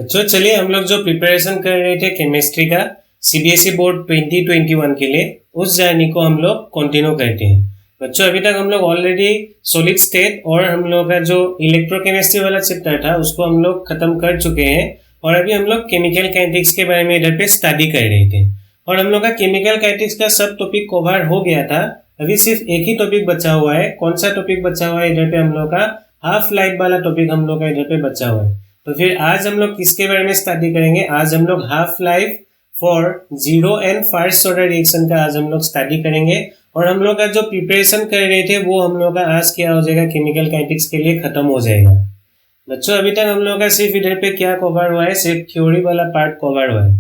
बच्चों चलिए हम लोग जो प्रिपरेशन कर रहे थे केमिस्ट्री का सीबीएसई बोर्ड 2021 के लिए उस जर्नी को हम लोग कंटिन्यू करते हैं। बच्चों अभी तक हम लोग ऑलरेडी सॉलिड स्टेट और हम लोग का जो इलेक्ट्रोकेमिस्ट्री वाला चैप्टर था उसको हम लोग खत्म कर चुके हैं और अभी हम लोग केमिकल काइनेटिक्स के बारे में इधर पे स्टडी कर रहे थे और हम लोग का केमिकल काइनेटिक्स का सब टॉपिक कवर हो गया था। अभी सिर्फ एक ही टॉपिक बचा हुआ है। कौन सा टॉपिक बचा हुआ है? इधर पे हम लोग का हाफ लाइफ वाला टॉपिक हम लोग का इधर पे बचा हुआ है। तो फिर आज हम लोग किसके बारे में स्टडी करेंगे? आज हम लोग half life for zero and first order reaction का आज हम लोग स्टडी करेंगे और हम लोग का जो प्रिपरेशन कर रहे थे वो हम लोग का आज क्या हो जाएगा, केमिकल काइनेटिक्स के लिए खत्म हो जाएगा। बच्चों अभी तक हम लोग का सिर्फ इधर पे क्या कवर हुआ है? सिर्फ थ्योरी वाला पार्ट कवर हुआ है।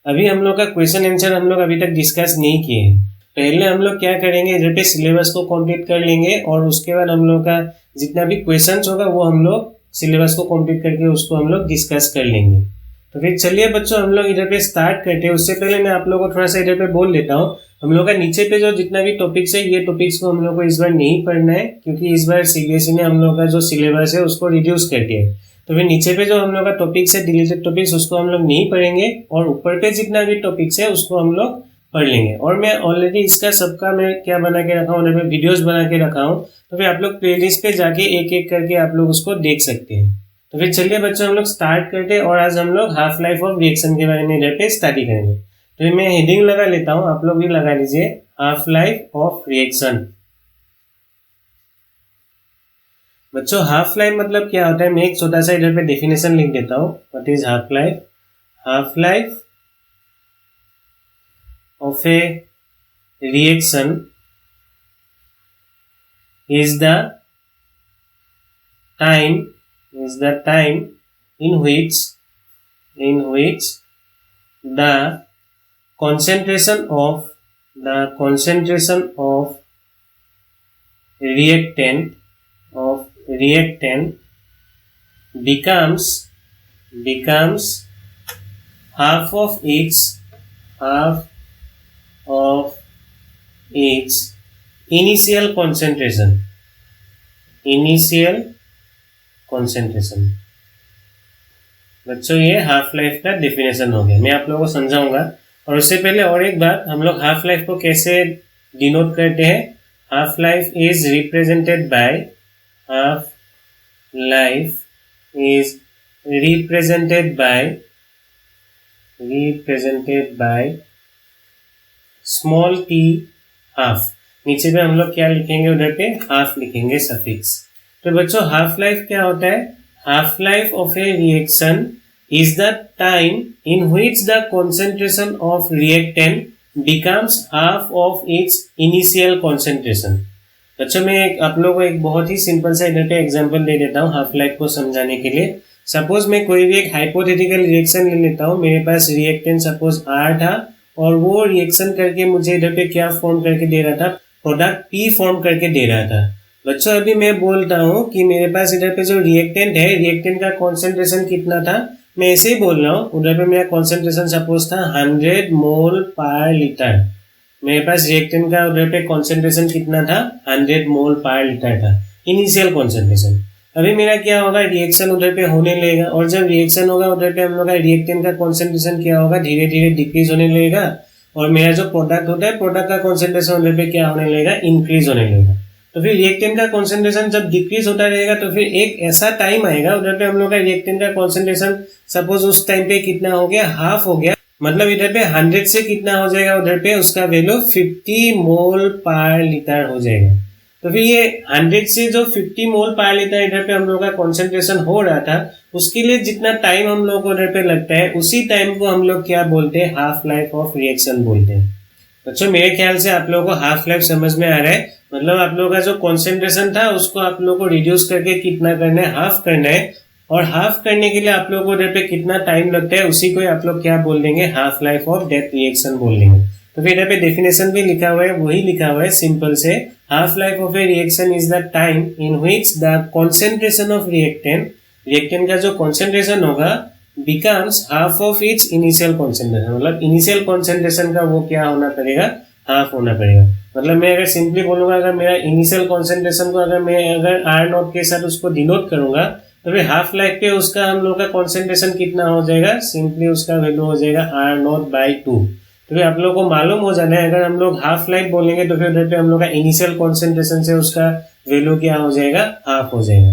अभी हम लोग का क्वेश्चन आंसर हम लोग अभी तक डिस्कस नहीं किए हैं। पहले हम लोग क्या करेंगे, इधर पे सिलेबस को कंप्लीट कर लेंगे और उसके बाद हम लोग का जितना भी क्वेश्चन होगा वो हम लोग सिलेबस को कंप्लीट करके उसको हम लोग डिस्कस कर लेंगे। तो फिर चलिए बच्चों हम लोग इधर पे स्टार्ट करते हैं। उससे पहले मैं आप लोगों को थोड़ा सा इधर पे बोल देता हूँ, हम लोग का नीचे पे जो जितना भी टॉपिक्स है ये टॉपिक्स को हम लोग को इस बार नहीं पढ़ना है क्योंकि इस बार सीबीएसई ने हम लोग का जो सिलेबस है उसको रिड्यूस कर दिया है। तो फिर नीचे पे जो हम लोग का टॉपिक्स है डिलीटेड टॉपिक्स उसको हम लोग नहीं पढ़ेंगे और ऊपर पे जितना भी टॉपिक्स है उसको हम लोग पढ़ लेंगे। और मैं ऑलरेडी इसका सबका मैं क्या बना के रखा हूँ, वीडियोस बना के रखा हूँ। तो फिर आप लोग प्लेलिस्ट पे जाके एक एक करके आप लोग उसको देख सकते हैं। तो फिर चलिए बच्चों हम लोग स्टार्ट करते हैं और आज हम लोग हाफ लाइफ ऑफ रिएक्शन के बारे में इधर पे स्टडी करेंगे। तो मैं हेडिंग लगा लेता हूँ, आप लोग भी लगा लीजिए, हाफ लाइफ ऑफ रिएक्शन। बच्चों हाफ लाइफ मतलब क्या होता है, मैं एक छोटा सा इधर पे डेफिनेशन लिख देता हूँ। What is half life? Half life of a reaction is the time in which the concentration of reactant becomes half of its initial concentration। बच्चों ये हाफ लाइफ का डेफिनेशन हो गया। मैं आप लोगों को समझाऊंगा और उससे पहले और एक बात, हम लोग हाफ लाइफ को कैसे डिनोट करते हैं? Half life is represented by small T half. नीचे पे हम लोग क्या लिखेंगे? उधर पे हाफ लिखेंगे सफिक्स। तो बच्चों हाफ लाइफ क्या होता है? Half life of A reaction is the time in which the concentration of reactant becomes half of its initial concentration. बच्चों मैं आप लोगों को एक बहुत ही सिंपल सा इधर पे एग्जांपल दे देता हूँ हाफ लाइफ को समझाने के लिए। सपोज मैं कोई भी एक हाइपोथेटिकल रिएक्शन ले लेता हूँ। मेरे पास रिएक्टेंट सपोज R था और वो रिएक्शन करके मुझे इधर पे क्या फॉर्म करके दे रहा था? प्रोडक्ट P फॉर्म करके दे रहा था। बच्चों अभी मैं बोलता हूँ कि मेरे पास इधर पे जो रिएक्टेंट है, रिएक्टेंट का कॉन्सेंट्रेशन कितना था? मैं ऐसे ही बोल रहा हूँ। उधर पे मेरा कॉन्सेंट्रेशन सपोज था 100 मोल पर लीटर। मेरे पास रिएक्टेंट का उधर पे कॉन्सेंट्रेशन कितना था? 100 मोल पर लीटर था, इनिशियल कॉन्सेंट्रेशन। अभी मेरा क्या होगा, रिएक्शन उधर पे होने लगेगा और जब रिएक्शन होगा उधर पे हम लोग का रिएक्टेंट का कॉन्सेंट्रेशन क्या होगा? धीरे धीरे डिक्रीज होने लगेगा और मेरा जो प्रोडक्ट होता है प्रोडक्ट का कॉन्सेंट्रेशन उधर पे क्या होने लगेगा? इंक्रीज होने लगेगा। तो फिर रिएक्टेंट का कॉन्सेंट्रेशन जब डिक्रीज होता रहेगा तो फिर एक ऐसा टाइम आएगा उधर पे हम लोग का रिएक्टेंट का कॉन्सेंट्रेशन सपोज उस टाइम पे कितना हो गया? हाफ हो गया। मतलब इधर पे 100 से कितना हो जाएगा? उधर पे उसका वैल्यू 50 मोल पर लीटर हो जाएगा। तो फिर ये 100 से जो 50 मोल पर लीटर इधर पे हम लोग का कॉन्सेंट्रेशन हो रहा था उसके लिए जितना टाइम हम लोग को इधर पे लगता है उसी टाइम को हम लोग क्या बोलते हैं? हाफ लाइफ ऑफ रिएक्शन बोलते हैं। बच्चों मेरे ख्याल से आप लोगों को हाफ लाइफ समझ में आ रहा है। मतलब आप लोगों का जो कॉन्सेंट्रेशन था उसको आप लोगों को रिड्यूस करके कितना करना है? हाफ करना है। और हाफ करने के लिए आप लोगों को इधर पे कितना टाइम लगता है उसी को आप लोग क्या बोल देंगे? Half life of that reaction बोल देंगे। तो फिर इधर पे डेफिनेशन भी लिखा हुआ है, वही लिखा हुआ है सिंपल से, half life of A reaction is the time in which the concentration of reactant का जो कॉन्सेंट्रेशन होगा becomes half of its initial concentration. मतलब इनिशियल कॉन्सेंट्रेशन का वो क्या होना पड़ेगा? हाफ होना पड़ेगा। मतलब मैं अगर सिंपली बोलूंगा, अगर मेरा इनिशियल कॉन्सेंट्रेशन को अगर मैं R0 के साथ उसको डिनोट करूंगा तो फिर हाफ लाइफ पे उसका हम लोग का कॉन्सेंट्रेशन कितना हो जाएगा, सिंपली उसका वैल्यू हो जाएगा R0/2। तो फिर आप लोगों को मालूम हो जाना है, अगर हम लोग हाफ लाइफ बोलेंगे तो फिर उधर पे हम लोग का इनिशियल कॉन्सेंट्रेशन से उसका वैल्यू क्या हो जाएगा, हाफ हो जाएगा।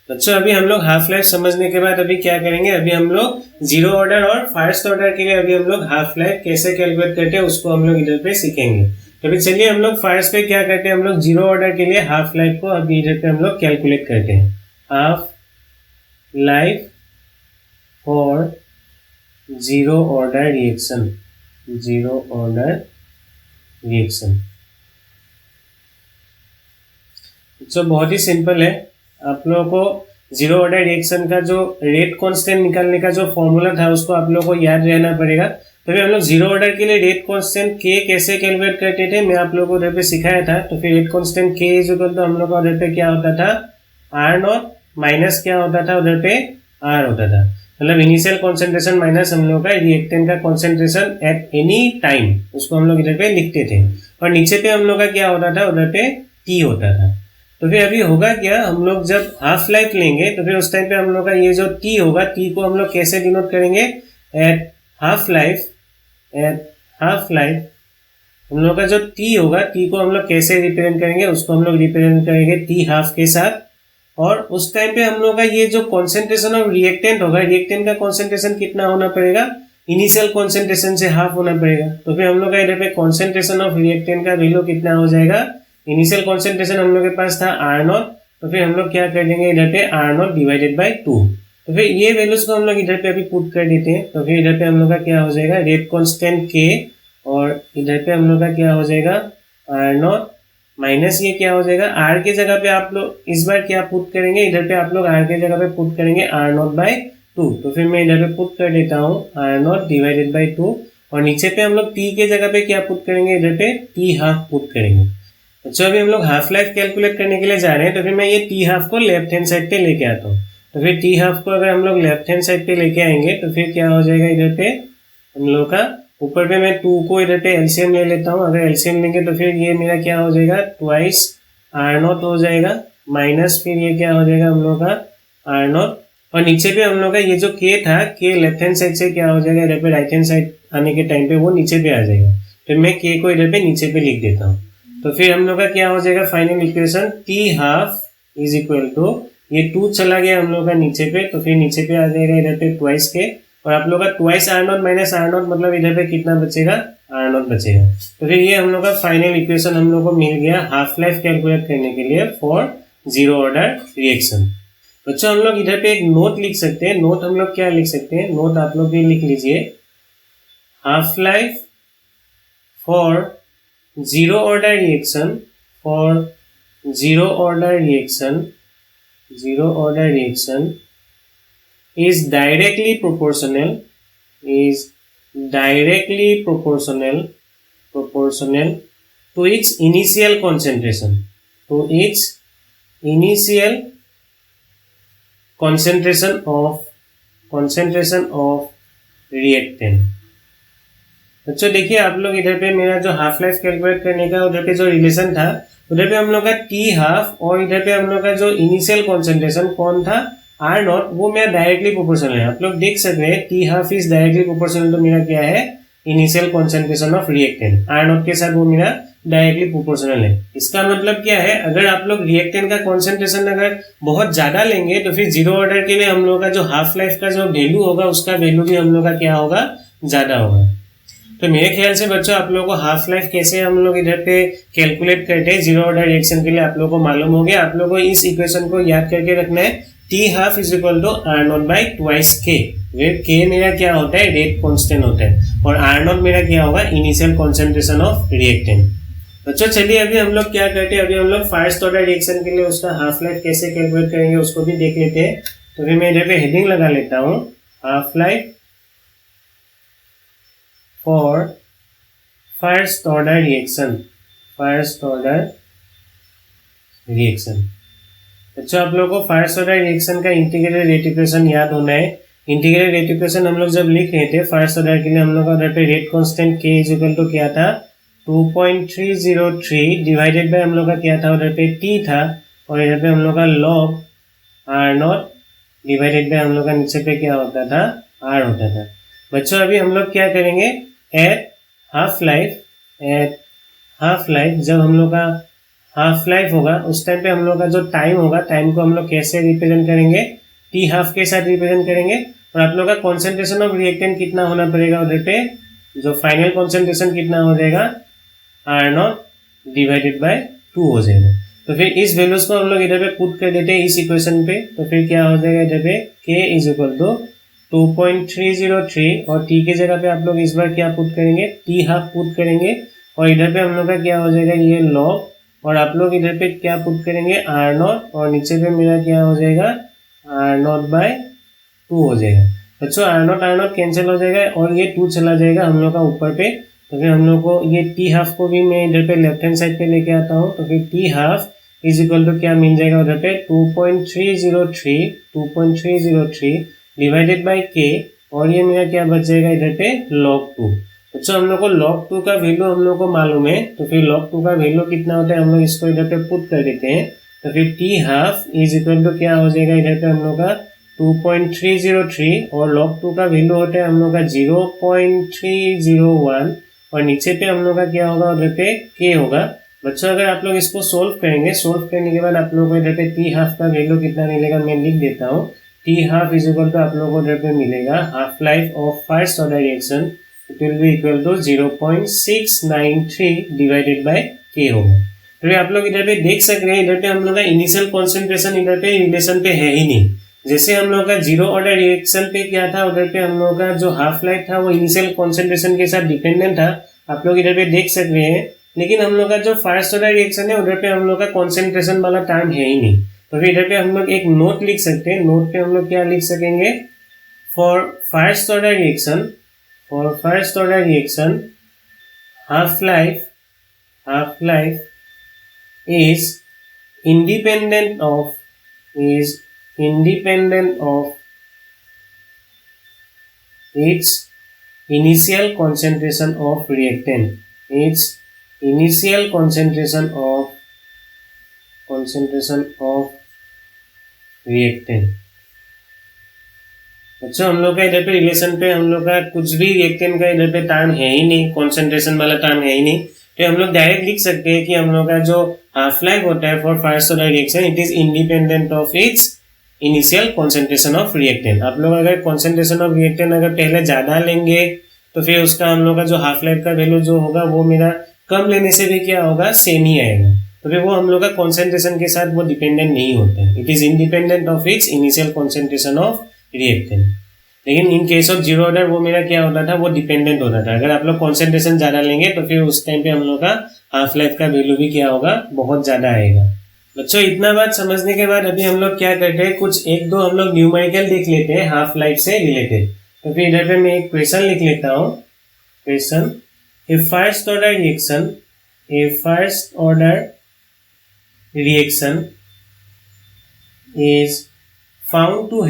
बच्चों अभी हम लोग हाफ लाइफ समझने के बाद अभी क्या करेंगे, अभी हम लोग जीरो ऑर्डर और फर्स्ट ऑर्डर के लिए अभी हम लोग हाफ लाइफ कैसे कैलकुलेट करते हैं उसको हम लोग इधर पे सीखेंगे। तो अभी चलिए हम लोग फर्स्ट पे क्या करते हैं, हम लोग जीरो ऑर्डर के लिए हाफ लाइफ को अभी इधर पे हम लोग कैलकुलेट करते हैं। Half life for zero order reaction, zero order reaction. तो बहुत ही सिंपल है, आप लोगों को जीरो ऑर्डर रिएक्शन का जो रेट कांस्टेंट निकालने का जो फॉर्मूला था उसको आप लोगों को याद रहना पड़ेगा। तो फिर हम लोग जीरो ऑर्डर के लिए रेट कांस्टेंट के कैसे कैलकुलेट करते थे, मैं आप लोगों को उधर पे सिखाया था। तो फिर रेट कांस्टेंट के इक्वल तो हम लोग का उधर पे क्या होता था, R0 माइनस क्या होता था उधर पे, R होता था। मतलब इनिशियल कॉन्सेंट्रेशन माइनस हम लोग का रिएक्टेंट का कॉन्सेंट्रेशन एट एनी टाइम, उसको हम लोग इधर पे लिखते थे। और नीचे पे हम लोग का क्या होता था, उधर पे टी होता था। तो फिर अभी होगा क्या, हम लोग जब हाफ लाइफ लेंगे तो फिर उस टाइम पे हम लोग का ये जो टी होगा, टी को हम लोग कैसे डिनोट करेंगे, at half life, at half life हम लोग का जो टी होगा, टी को हम लोग कैसे रिप्रेजेंट करेंगे, उसको हम लोग रिप्रेजेंट करेंगे टी हाफ के साथ। और उस टाइम पे हम लोग का ये जो कॉन्सेंट्रेशन ऑफ रिएक्टेंट होगा, रिएक्टेंट का कॉन्सेंट्रेशन कितना होना पड़ेगा, इनिशियल कॉन्सेंट्रेशन से हाफ होना पड़ेगा। तो फिर हम लोग का इधर पे कॉन्सेंट्रेशन ऑफ रिएक्टेंट का वैल्यू कितना हो जाएगा, इनिशियल कॉन्सेंट्रेशन हम लोग के पास था R0, तो फिर हम लोग क्या कर देंगे इधर पे R0/2। तो फिर ये वैल्यूज को हम लोग इधर पे अभी पुट कर देते हैं। तो फिर इधर पे हम लोग का क्या हो जाएगा, रेट कांस्टेंट K, और इधर पे हम लोग का क्या हो जाएगा R0 माइनस ये क्या हो जाएगा, R की जगह पे आप लोग इस बार क्या पुट करेंगे, इधर पे आप लोग R की जगह पे पुट करेंगे R0/2। तो फिर मैं इधर पे पुट कर देता हूँ R0/2, और नीचे पे हम लोग T के जगह पे क्या पुट करेंगे, इधर पे T हाफ पुट करेंगे। अच्छा अभी हम लोग हाफ लाइफ कैलकुलेट करने के लिए जा रहे हैं। तो फिर मैं ये टी हाफ को लेफ्ट हैंड साइड पे लेके आता हूँ। तो फिर टी हाफ को अगर हम लोग लेफ्ट हैंड साइड पे लेके आएंगे तो फिर क्या हो जाएगा, इधर पे हम लोग का ऊपर पे मैं 2 को इधर पे एलसीएम ले लेता हूँ। अगर एलसीएम लेंगे तो फिर ये मेरा क्या हो जाएगा, ट्वाइस R0 हो जाएगा, माइनस फिर ये क्या हो जाएगा हम लोग का R0, और नीचे पे हम लोग का ये जो K था, K लेफ्ट हैंड साइड से क्या हो जाएगा, इधर पे राइट हैंड साइड आने के टाइम पे वो नीचे पे आ जाएगा। तो मैं K को इधर पे नीचे पे लिख देता हूँ। तो फिर हम लोग का क्या हो जाएगा final equation, T half is equal to, ये 2 चला गया हम लोग का नीचे पे, तो फिर नीचे पे आ जाएगा इधर पे ट्वाइस के, और आप लोग का ट्वाइस R0 माइनस R0 मतलब इधर पे कितना बचेगा, R0 बचेगा। तो फिर ये हम लोग का फाइनल इक्वेशन हम लोग को मिल गया हाफ लाइफ कैलकुलेट करने के लिए फॉर जीरो ऑर्डर रिएक्शन। बच्चों हम लोग इधर पे एक नोट लिख सकते हैं। नोट हम लोग क्या लिख सकते हैं, नोट आप लोग भी लिख लीजिए, half life for zero order reaction, for zero order reaction is directly proportional to its initial concentration, of reactant। अच्छा देखिए आप लोग इधर पे मेरा जो हाफ लाइफ कैलकुलेट करने का उधर पे जो रिलेशन था, उधर पे हम लोग का टी हाफ और इधर पे हम लोग का जो इनिशियल कॉन्सेंट्रेशन कौन था, R0, वो मेरा डायरेक्टली प्रोपोर्शनल है। आप लोग देख सकते हैं T half is directly proportional, तो मेरा क्या है, initial concentration of reactant R0 के साथ वो मेरा डायरेक्टली प्रोपोर्शनल है। इसका मतलब क्या है, अगर आप लोग रिएक्टेंट का कॉन्सेंट्रेशन अगर बहुत ज्यादा लेंगे तो फिर जीरो ऑर्डर के लिए हम लोग का जो हाफ लाइफ का जो वैल्यू होगा उसका वैल्यू भी हम लोग का क्या होगा, ज्यादा होगा। तो मेरे ख्याल से बच्चों आप लोगों को हाफ लाइफ कैसे हम लोग इधर पे कैलकुलेट करते हैं जीरो ऑर्डर रिएक्शन के लिए आप लोगों को मालूम हो गया। आप लोगों को इस इक्वेशन को याद करके रखना है, T half is equal to R0/2 wait K मेरा क्या होता है, रेट कांस्टेंट होता है, और R0 मेरा क्या होगा, इनिशियल कॉन्सेंट्रेशन ऑफ रिएक्टेंट। बच्चों चलिए अभी हम लोग क्या करते हैं, अभी हम लोग फर्स्ट ऑर्डर रिएक्शन के लिए उसका हाफ लाइफ कैसे कैलकुलेट करेंगे उसको भी देख लेते हैं। तो फिर मैं इधर पे हेडिंग लगा लेता हूँ, half life for first order reaction। अच्छा आप लोगों को फर्स्ट ऑर्डर रिएक्शन का इंटीग्रेटेड रेट इक्वेशन याद होना है। इंटीग्रेटेड रेट इक्वेशन हम लोग जब लिख रहे थे फर्स्ट ऑर्डर के लिए, हम लोग का उधर पे rate constant K is equal to क्या था, 2.303 डिवाइडेड बाय हम लोग का क्या था, उधर पे T था, और इधर पे हम लोग का log R0 डिवाइडेड बाय हम लोग का नीचे पे क्या होता था, r होता था। बच्चों अभी हम लोग क्या करेंगे, एट हाफ लाइफ जब हम लोग का हाफ लाइफ होगा उस टाइम पे हम लोग का जो टाइम होगा, टाइम को हम लोग कैसे रिप्रेजेंट करेंगे, टी हाफ के साथ रिप्रेजेंट करेंगे। और आप लोग का कॉन्सेंट्रेशन ऑफ रिएक्टेंट कितना होना पड़ेगा उधर पे, जो फाइनल कॉन्सेंट्रेशन कितना हो जाएगा, r0 डिवाइडेड बाय 2 हो जाएगा। तो फिर इस वैल्यूज को हम लोग इधर पे पुट कर देते हैं इस इक्वेशन पे। तो फिर क्या हो जाएगा इधर पे, k इज इक्वल टू 2.303 और t के जगह पे आप लोग इस बार क्या पुट करेंगे, t हाफ पुट करेंगे। और इधर पे हम लोग का क्या हो जाएगा, ये लॉग, और आप लोग इधर पे क्या पुट करेंगे, r0, और नीचे पे मेरा क्या हो जाएगा, r0 बाय 2 हो जाएगा। बच्चों r0 कैंसिल हो जाएगा और ये 2 चला जाएगा हम लोग का ऊपर पे। तो फिर हम लोग को ये टी हाफ को भी मैं इधर पे लेफ्ट हैंड साइड पे लेके आता हूँ। तो फिर T half is equal to क्या मिल जाएगा उधर पे, 2.303 डिवाइडेड बाय के, और ये मेरा क्या बच जाएगा इधर पे, log 2। बच्चों हम लोग को log 2 का वैल्यू हम लोग को मालूम है। तो फिर log 2 का वैल्यू कितना होता है, हम लोग इसको इधर पे पुट कर देते हैं। तो फिर T half is equal to क्या हो जाएगा इधर पे हम लोग का 2.303, और log 2 का वैल्यू होता है हम लोग का 0.301, और नीचे पे हम लोग का क्या होगा उधर पे k होगा। बच्चों अगर आप लोग इसको सोल्व करेंगे, सोल्व करने के बाद आप लोगों को इधर पे टी हाफ का वैल्यू कितना मिलेगा, मैं लिख देता हूँ। T half is equal to आप लोगों को इधर पे मिलेगा, half life of first order reaction it will be equal to 0.693 divided by k होगा। तो आप लोग इधर पे देख सकते हैं, इधर पे हम लोग का इनिशियल कॉन्सेंट्रेशन इधर पे रिलेशन पे है ही नहीं। जैसे हम लोग का जीरो ऑर्डर रिएक्शन पे क्या था, उधर पे हम लोग का जो हाफ लाइफ था वो इनिशियल कॉन्सेंट्रेशन के साथ डिपेंडेंट था, आप लोग इधर पे देख सकते हैं। लेकिन हम लोग का जो फर्स्ट ऑर्डर रिएक्शन है उधर पे हम लोग का कॉन्सेंट्रेशन वाला टर्म है ही नहीं। तो फिर इधर पे हम लोग एक नोट लिख सकते हैं। नोट पे हम लोग क्या लिख सकेंगे, for first order reaction half life is independent of its initial concentration of reactant, अच्छा हम लोग का इधर पे रिलेशन पे हम लोग का कुछ भी रिएक्टेंट का इधर पे टर्म है ही नहीं, कॉन्सेंट्रेशन वाला टर्म है ही नहीं। तो हम लोग डायरेक्ट लिख सकते हैं कि हम लोग का जो हाफ लाइफ होता है for first order reaction it is independent of its initial concentration of reactant. आप लोग अगर कॉन्सेंट्रेशन ऑफ रिएक्टेंट अगर पहले ज्यादा लेंगे तो फिर उसका हम लोग का जो हाफ लाइफ का वैल्यू जो होगा वो मेरा कम लेने से भी क्या होगा, सेम ही आएगा। तो फिर वो हम लोग का कॉन्सेंट्रेशन के साथ वो डिपेंडेंट नहीं होता है, it is independent of its initial concentration of reactant. लेकिन in case of zero order वो मेरा क्या होता था, वो डिपेंडेंट होता था। अगर आप लोग कॉन्सेंट्रेशन ज्यादा लेंगे तो फिर उस टाइम पे हम लोग का हाफ लाइफ का वैल्यू भी क्या होगा, बहुत ज्यादा आएगा। बच्चों इतना बात समझने के बाद अभी हम लोग क्या करते हैं, कुछ एक दो हम लोग न्यूमेरिकल देख लेते हैं हाफ लाइफ से रिलेटेड। तो फिर इधर पे मैं एक क्वेश्चन लिख लेता हूँ। Question, a first order reaction is found to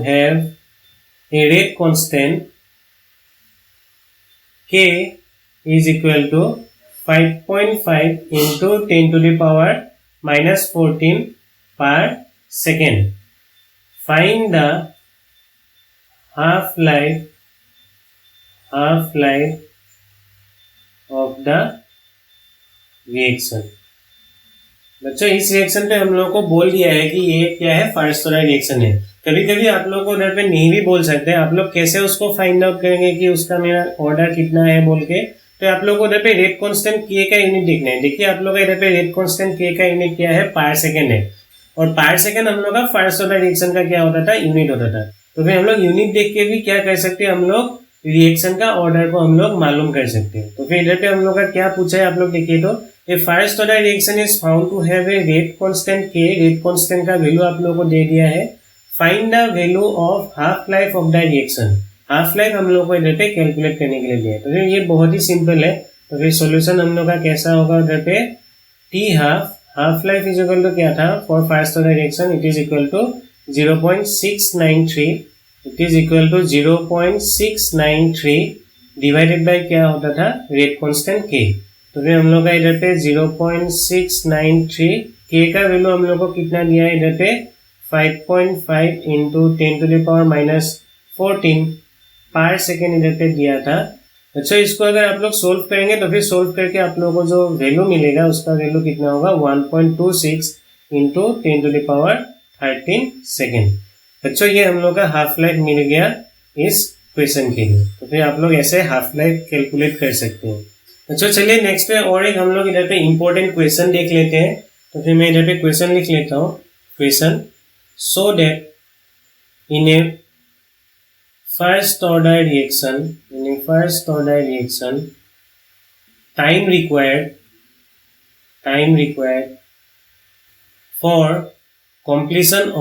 have a rate constant k is equal to 5.5 into 10 to the power minus 14 per second. Find the half life of the reaction. बच्चों इस reaction पे हम लोग को बोल दिया है कि ये क्या है, फर्स्ट ऑर्डर रिएक्शन है। कभी कभी आप लोग को उधर पे नहीं भी बोल सकते, आप लोग कैसे उसको फाइंड आउट करेंगे कि उसका मेरा ऑर्डर कितना है बोल के। तो आप लोग को उधर पे रेट कांस्टेंट के का यूनिट देखना है। देखिए आप लोग का इधर पे रेट कांस्टेंट के का यूनिट क्या है, पर सेकेंड है, और पर सेकेंड हम लोग का फर्स्ट ऑर्डर रिएक्शन का क्या होता था, यूनिट होता था। तो फिर हम लोग यूनिट देख के भी क्या कर सकते हैं, हम लोग रिएक्शन का ऑर्डर को हम लोग मालूम कर सकते हैं। तो फिर इधर पे हम लोग का क्या पूछा है, आप लोग देखिए तो a first order reaction is found to have a rate constant k. Rate constant का वैल्यू आप लोगों को दे दिया है। Find the value of half life of the reaction. Half life हम लोग को इधर पे कैलकुलेट करने के लिए दिया है। तो फिर ये बहुत ही सिंपल है। तो फिर सॉल्यूशन हम लोग का कैसा होगा, उधर पे T half life is equal to क्या था, for first order reaction it is equal to 0.693, it is equal to 0.693 divided by क्या होता था, रेट कांस्टेंट के। तो फिर हम लोग का इधर पे 0.693 के का वैल्यू हम लोग को कितना दिया है इधर पे 5.5 इंटू 10⁻14 पर सेकेंड इधर पे दिया था। अच्छा, इसको अगर आप लोग सोल्व करेंगे तो फिर सोल्व करके आप लोगों को जो वैल्यू मिलेगा उसका वैल्यू कितना होगा 1.26 इंटू 10⁻13 सेकेंड। बच्चों ये हम लोग का हाफ लाइफ मिल गया इस क्वेश्चन के लिए। तो फिर आप लोग ऐसे हाफ लाइफ कैलकुलेट कर सकते हैं। अच्छा चलिए नेक्स्ट पे और एक हम लोग इधर पे इम्पोर्टेंट क्वेश्चन देख लेते हैं। तो फिर मैं इधर पे क्वेश्चन लिख लेता हूँ। Question, so that in A first order reaction time required for completion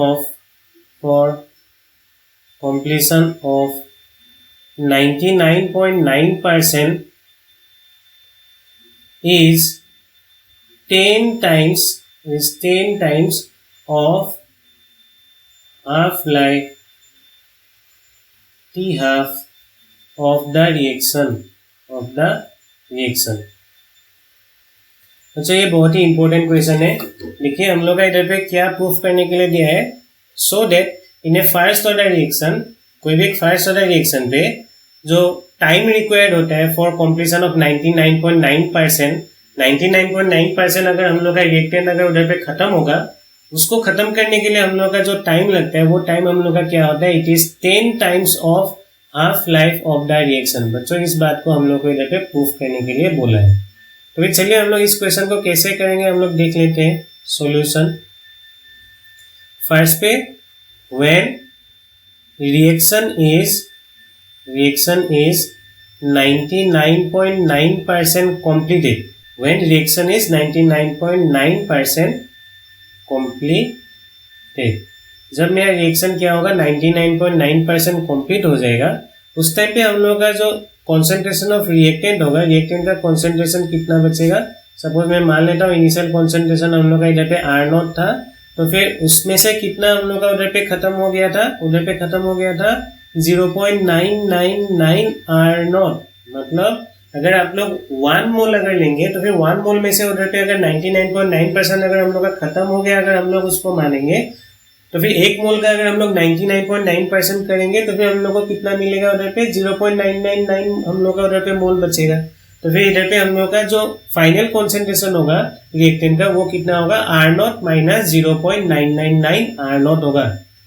of 99.9% is 10 times of half-life T half of the reaction। अच्छा, ये बहुत ही इंपॉर्टेंट क्वेश्चन है। देखिए हम लोग का इधर पे क्या प्रूफ करने के लिए दिया है। So that in A first order reaction, कोई भी एक फर्स्ट ऑर्डर रिएक्शन पे जो टाइम रिक्वायर्ड होता है फॉर कंप्लीशन ऑफ 99.9% अगर हम लोग का रिएक्टेंट अगर उधर पे खत्म होगा, उसको खत्म करने के लिए हम लोग का जो टाइम लगता है वो टाइम हम लोग का क्या होता है, it is 10 times of half life of the reaction. बच्चों इस बात को हम लोग को इधर पे प्रूफ करने के लिए बोला है। तो फिर चलिए हम लोग इस क्वेश्चन को कैसे करेंगे हम लोग देख लेते हैं। सॉल्यूशन, फर्स्ट पे when reaction is 99.9% completed, when reaction is 99.9% completed, जब मेरा रिएक्शन क्या होगा 99.9% कंप्लीट हो जाएगा, उस टाइम पे हम लोग का जो कॉन्सेंट्रेशन ऑफ रिएक्टेंट होगा, रिएक्टेंट का कॉन्सेंट्रेशन कितना बचेगा। सपोज मैं मान लेता हूँ इनिशियल कॉन्सेंट्रेशन हम लोग का इधर पे R0 था, तो फिर उसमें से कितना हम लोग का उधर पे खत्म हो गया था, 0.999 R0। मतलब अगर आप लोग 1 मोल अगर लेंगे तो फिर 1 मोल में से उधर पे अगर 99.9% अगर हम लोग का खत्म हो गया, अगर हम लोग उसको मानेंगे, तो फिर 1 मोल का अगर हम लोग 99.9% करेंगे तो फिर हम लोग को कितना मिलेगा उधर पे 0.999 हम लोग का उधर पे मोल बचेगा। तो फिर इधर पे हम लोग का जो फाइनल कॉन्सेंट्रेशन होगा रिएक्टेंट का वो कितना होगा R0 माइनस 0.999 R0 होगा।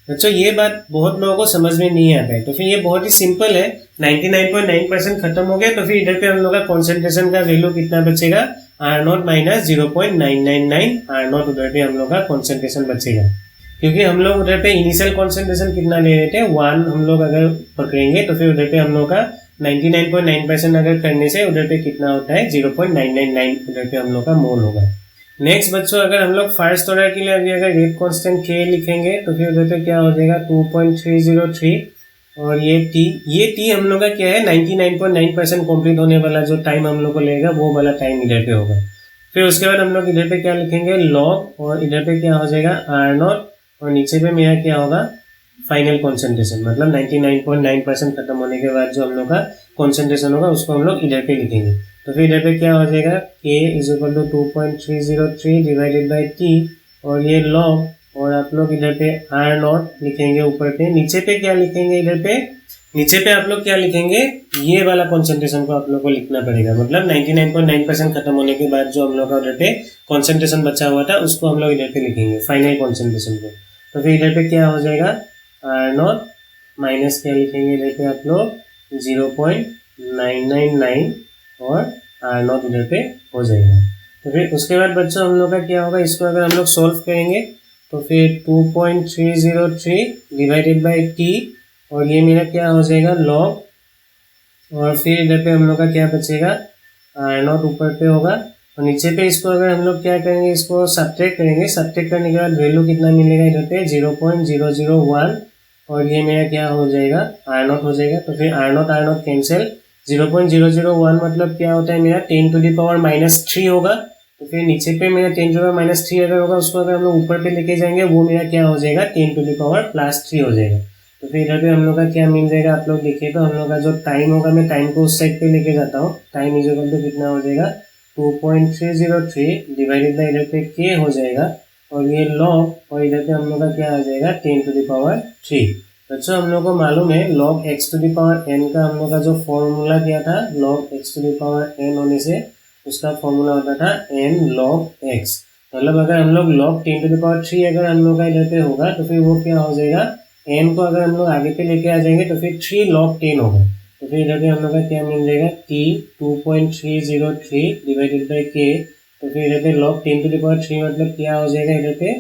बच्चों ये बात बहुत लोगों को समझ में नहीं आता है। तो फिर ये बहुत ही सिंपल है, 99.9% खत्म हो गया तो फिर इधर पे हम लोग का कॉन्सेंट्रेशन का वैल्यू कितना बचेगा R0 माइनस 0.999 R0 उधर पे हम लोग का कॉन्सेंट्रेशन बचेगा। क्योंकि हम लोग उधर पे इनिशियल कॉन्सेंट्रेशन कितना ले रहे थे 1 हम लोग अगर पकड़ेंगे तो फिर उधर पे हम लोग का 99.9% अगर करने से उधर पे कितना होता है 0.999 उधर पे हम लोग का मोल होगा। नेक्स्ट बच्चों अगर हम लोग फर्स्ट ऑर्डर के लिए अभी अगर रेट कांस्टेंट के लिखेंगे तो फिर उधर पे क्या हो जाएगा 2.303 और ये टी हम लोग का क्या है 99.9% कंप्लीट होने वाला जो टाइम हम लोग को लगेगा वो वाला टाइम इधर पे होगा। फिर उसके बाद हम लोग इधर पे क्या लिखेंगे लॉग और इधर पे क्या हो जाएगा R0 और नीचे पे मेरा क्या होगा फाइनल कॉन्सेंट्रेशन, मतलब 99.9% खत्म होने के बाद जो हम लोग का कॉन्सेंट्रेशन होगा उसको हम लोग इधर पे लिखेंगे। तो फिर इधर पे क्या हो जाएगा K is equal to 2.303 divided by T और ये लॉग और आप लोग इधर पे R0 लिखेंगे ऊपर पे, नीचे पे क्या लिखेंगे इधर पे, नीचे पे आप लोग क्या लिखेंगे ये वाला कॉन्सेंट्रेशन को आप लोग को लिखना पड़ेगा। मतलब 99.9% खत्म होने के बाद जो हम लोग का उधर पे कॉन्सेंट्रेशन बचा हुआ था उसको हम लोग इधर पे लिखेंगे फाइनल कॉन्सेंट्रेशन को। तो फिर इधर पे क्या हो जाएगा R0 माइनस क्या लिखेंगे इधर पे आप लोग 0.999 और R0 इधर पे हो जाएगा। तो फिर उसके बाद बच्चों हम लोग का क्या होगा, इसको अगर हम लोग सॉल्व करेंगे तो फिर 2.303 डिवाइडेड बाई T और ये मेरा क्या हो जाएगा लॉग और फिर इधर पे हम लोग का क्या बचेगा R0 ऊपर पे होगा और नीचे पे इसको अगर हम लोग क्या करेंगे इसको सब्ट्रैक्ट करेंगे, सब्ट्रैक्ट करने के बाद वैल्यू कितना मिलेगा इधर पे 0.001 और ये मेरा क्या हो जाएगा R0 हो जाएगा। तो फिर R0 कैंसिल, 0.001 मतलब क्या होता है मेरा 10 टू द पावर माइनस 3 होगा। तो फिर नीचे पे मेरा 10 टू द पावर माइनस 3 अगर होगा उसको अगर हम लोग ऊपर पे लेके जाएंगे वो मेरा क्या हो जाएगा 10 टू द पावर प्लस 3 हो जाएगा। तो फिर इधर पे हम लोग का क्या मिल जाएगा आप लोग देखिए तो हम लोग का जो टाइम होगा मैं टाइम को उस साइड पे लेके जाता हूँ, टाइम इज इक्वल टू कितना हो जाएगा 2.303 डिवाइडेड बाई इधर पे K हो जाएगा और ये log, और इधर पे हम लोग का क्या आ जाएगा 10 to the power 3। बच्चों हम लोग को मालूम है log x to the power n का हम लोग का जो फॉर्मूला क्या था, log x to the power n होने से उसका फॉर्मूला होता था n log x। मतलब अगर हम लोग log 10 to the power 3 अगर हम लोग का इधर पे होगा तो फिर वो क्या हो जाएगा, n को अगर हम लोग आगे पे लेके आ जाएंगे तो फिर 3 log 10 होगा। तो फिर इधर पे हम लोग का क्या मिल जाएगा t 2.303 डिवाइडेड बाई k। तो फिर इधर पे log 10 to the power 3 मतलब क्या हो जाएगा इधर पे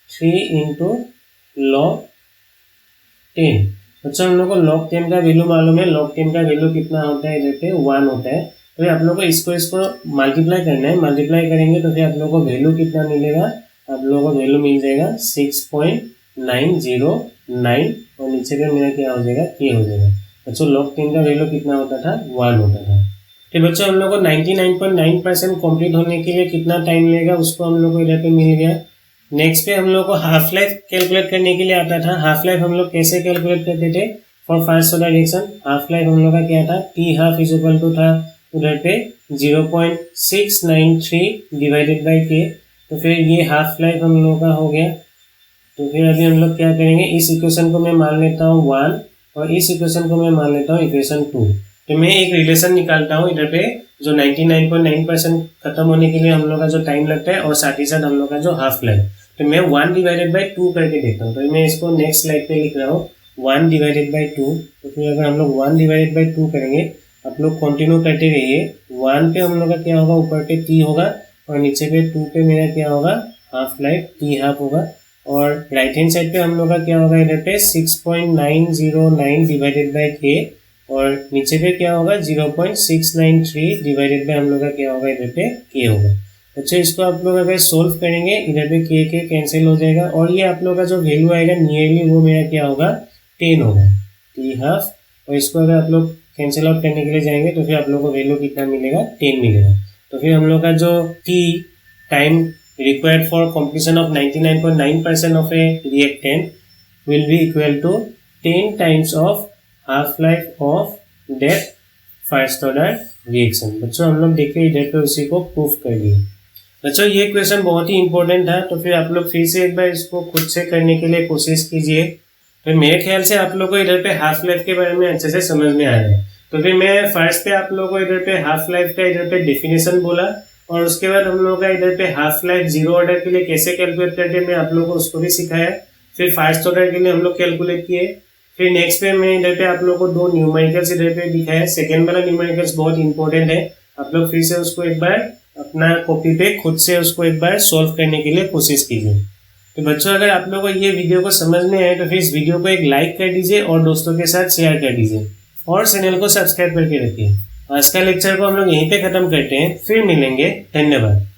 3 इंटू log 10। बच्चों हम लोग को log 10 का वैल्यू मालूम है, log 10 का वैल्यू कितना होता है इधर पे 1 होता है। तो फिर आप लोग को इसको मल्टीप्लाई करना है, मल्टीप्लाई करेंगे तो फिर आप लोग को वैल्यू कितना मिलेगा, आप लोगों को वैल्यू मिल जाएगा 6.909 और नीचे पे मेरा क्या हो जाएगा k हो जाएगा। बच्चों log 10 का वैल्यू कितना होता था 1 होता था। फिर बच्चों हम लोग को 99.9% कंप्लीट होने के लिए कितना टाइम लगेगा उसको हम लोग को इधर पे मिल गया। नेक्स्ट पे हम लोग को हाफ लाइफ कैलकुलेट करने के लिए आता था। हाफ लाइफ हम लोग कैसे कैलकुलेट करते थे, for first order reaction half life हम लोग का क्या था, T half is equal to था उधर पे 0.693 डिवाइडेड बाई के। तो फिर ये हाफ लाइफ हम लोग का हो गया। तो फिर अभी हम लोग क्या करेंगे, इस इक्वेशन को मैं मान लेता हूँ 1 और इस इक्वेशन को मैं मान लेता हूँ इक्वेशन 2। तो मैं एक रिलेशन निकालता हूँ इधर पे जो 99.9% खत्म होने के लिए हम लोग का जो टाइम लगता है और साथ ही साथ हम लोग का जो हाफ लाइफ। तो मैं 1 डिवाइडेड बाई 2 करके देखता हूँ। तो मैं इसको नेक्स्ट स्लाइड पे लिख रहा हूँ 1 डिवाइडेड बाई 2। तो फिर अगर हम लोग 1 डिवाइडेड बाई 2 करेंगे, आप लोग कंटिन्यू करते रहिए। 1 पे हम लोग का क्या होगा, ऊपर पे t होगा और नीचे पे 2 पे मेरा क्या होगा हाफ लाइफ t हाफ होगा। और राइट हैंड साइड पे हम लोग का क्या होगा इधर पे 6.909 डिवाइडेड बाई k और नीचे पे क्या होगा 0.693 डिवाइडेड बाई हम लोग का क्या होगा इधर पे k होगा। अच्छा इसको आप लोग अगर सोल्व करेंगे इधर पे k कैंसिल हो जाएगा और ये आप लोग का जो वैल्यू आएगा नियरली वो मेरा क्या होगा 10 होगा t हाफ। और इसको अगर आप लोग कैंसिल आउट करने के लिए जाएंगे तो फिर आप लोग को वैल्यू कितना मिलेगा 10 मिलेगा। तो फिर हम लोग का जो t time required for completion of 99.9% of a reactant will be equal to 10 times of half life of that first order reaction। बच्चों हम लोग देखिए इधर पे उसी को प्रूफ कर लिए। बच्चों ये क्वेश्चन बहुत ही इंपॉर्टेंट था, तो फिर आप लोग फिर से एक बार इसको खुद से करने के लिए कोशिश कीजिए। तो मेरे ख्याल से आप लोग को इधर पे हाफ लाइफ के बारे में अच्छे से समझ में आ रहा है। तो फिर मैं फर्स्ट पे आप लोगों को इधर पे हाफ लाइफ का इधर पे डेफिनेशन बोला और उसके बाद हम लोग का इधर पे हाफ लाइफ जीरो ऑर्डर के लिए कैसे कैलकुलेट करते हैं मैं आप लोगों को उसको भी सिखाया। फिर फर्स्ट ऑर्डर के लिए हम लोग कैलकुलेट किए। फिर नेक्स्ट पे मैं इधर पे आप लोग को 2 न्यूमेरिकल्स इधर पे दिखाया। सेकेंड वाला न्यूमेरिकल्स बहुत इंपॉर्टेंट है, आप लोग फिर से उसको एक बार अपना कॉपी पे खुद से उसको एक बार सोल्व करने के लिए कोशिश कीजिए। तो बच्चों अगर आप लोगों को ये वीडियो को समझ में आए तो फिर इस वीडियो को एक लाइक कर दीजिए और दोस्तों के साथ शेयर कर दीजिए और चैनल को सब्सक्राइब करके रखिए। आज का लेक्चर को हम लोग यहीं पे खत्म करते हैं, फिर मिलेंगे। धन्यवाद।